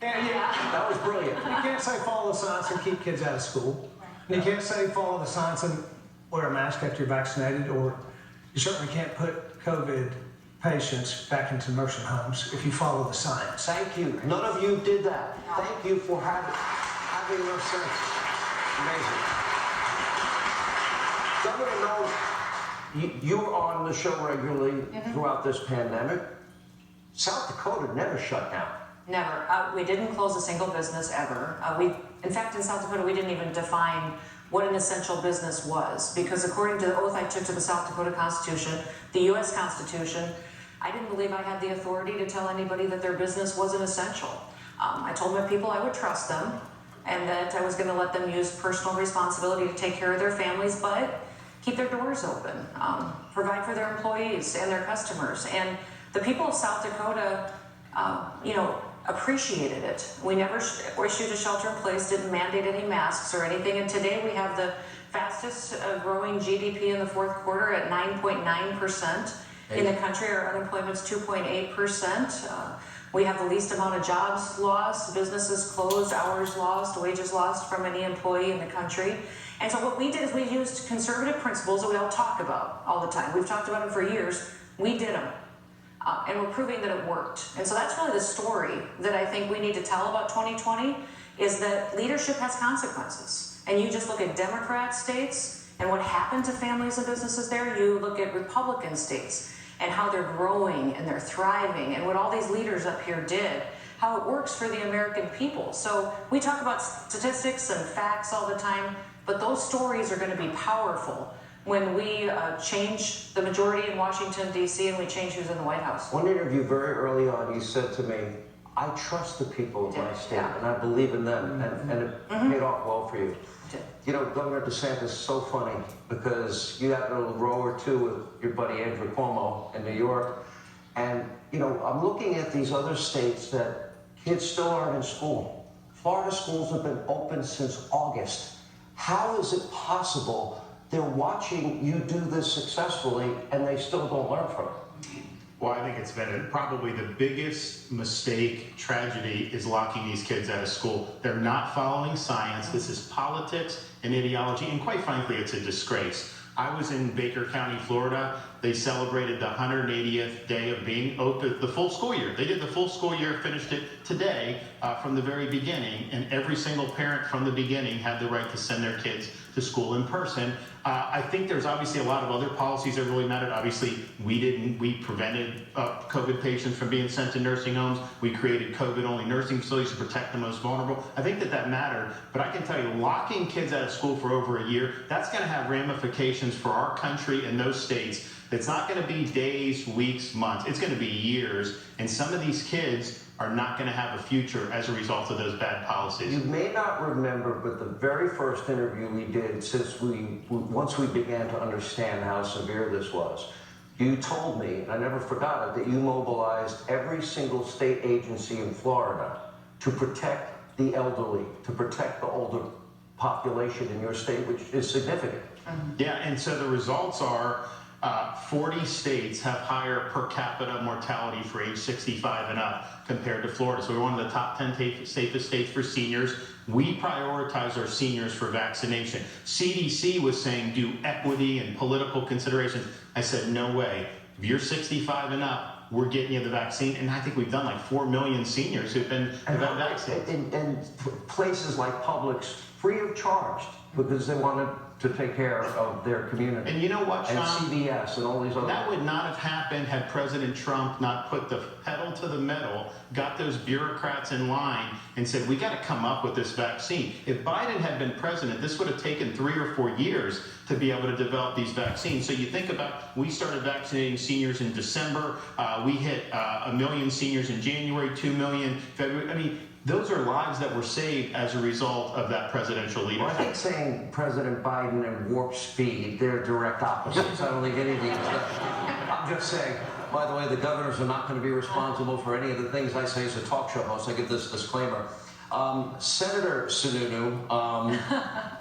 Yeah. That was brilliant. You can't say follow the science and keep kids out of school. And you can't say follow the science and wear a mask after you're vaccinated, or you certainly can't put COVID patients back into nursing homes if you follow the science. Thank you. None of you did that. Thank you for having your sense. Amazing. Governor Knowles, you were on the show regularly throughout this pandemic. South Dakota never shut down. Never. We didn't close a single business ever. In fact, in South Dakota, we didn't even define what an essential business was, because according to the oath I took to the South Dakota Constitution, the U.S. Constitution, I didn't believe I had the authority to tell anybody that their business wasn't essential. I told my people I would trust them and that I was going to let them use personal responsibility to take care of their families, but keep their doors open, provide for their employees and their customers. And the people of South Dakota, appreciated it. We never issued a shelter in place, didn't mandate any masks or anything. And today we have the fastest growing GDP in the fourth quarter at 9.9% in the country. Our unemployment's 2.8%. We have the least amount of jobs lost, businesses closed, hours lost, wages lost from any employee in the country. And so what we did is we used conservative principles that we all talk about all the time. We've talked about them for years. We did them. And we're proving that it worked. And so that's really the story that I think we need to tell about 2020, is that leadership has consequences. And you just look at Democrat states and what happened to families and businesses there. You look at Republican states and how they're growing and they're thriving, and what all these leaders up here did, how it works for the American people. So we talk about statistics and facts all the time, but those stories are going to be powerful when we change the majority in Washington, D.C., and we change who's in the White House. One interview very early on, you said to me, I trust the people of my state, and I believe in them, and it paid off well for you. You know, Governor DeSantis is so funny, because you had a little row or two with your buddy Andrew Cuomo in New York, and, I'm looking at these other states that kids still aren't in school. Florida schools have been open since August. How is it possible they're watching you do this successfully and they still don't learn from it? Well, I think it's been probably the biggest mistake, tragedy, is locking these kids out of school. They're not following science. This is politics and ideology, and quite frankly, it's a disgrace. I was in Baker County, Florida. They celebrated the 180th day of being open, the full school year. They did the full school year, finished it today from the very beginning, and every single parent from the beginning had the right to send their kids to school in person. I think there's obviously a lot of other policies that really mattered. Obviously, we prevented COVID patients from being sent to nursing homes. We created COVID-only nursing facilities to protect the most vulnerable. I think that mattered, but I can tell you, locking kids out of school for over a year, that's gonna have ramifications for our country and those states. It's not gonna be days, weeks, months, it's gonna be years, and some of these kids are not going to have a future as a result of those bad policies. You may not remember, but the very first interview we did, once we began to understand how severe this was, you told me, and I never forgot it, that you mobilized every single state agency in Florida to protect the elderly, to protect the older population in your state, which is significant. Yeah, and so the results are 40 states have higher per capita mortality for age 65 and up compared to Florida. So we're one of the top 10 safest states for seniors. We prioritize our seniors for vaccination. CDC was saying do equity and political considerations. I said, no way. If you're 65 and up, we're getting you the vaccine. And I think we've done like 4 million seniors who've been vaccinated. And places like Publix, free of charge, because they wanted to take care of their community. And you know what, Sean? And CVS and all these other... That would not have happened had President Trump not put the pedal to the metal, got those bureaucrats in line, and said, we got to come up with this vaccine. If Biden had been president, this would have taken 3 or 4 years to be able to develop these vaccines. So you think about, we started vaccinating seniors in December. We hit 1 million seniors in January, 2 million February. I mean, those are lives that were saved as a result of that presidential leadership. Well, I think saying President Biden and warp speed, they're direct opposites. I don't think anything is that. I'm just saying, by the way, the governors are not going to be responsible for any of the things I say as a talk show host. I give this disclaimer. Senator Sununu,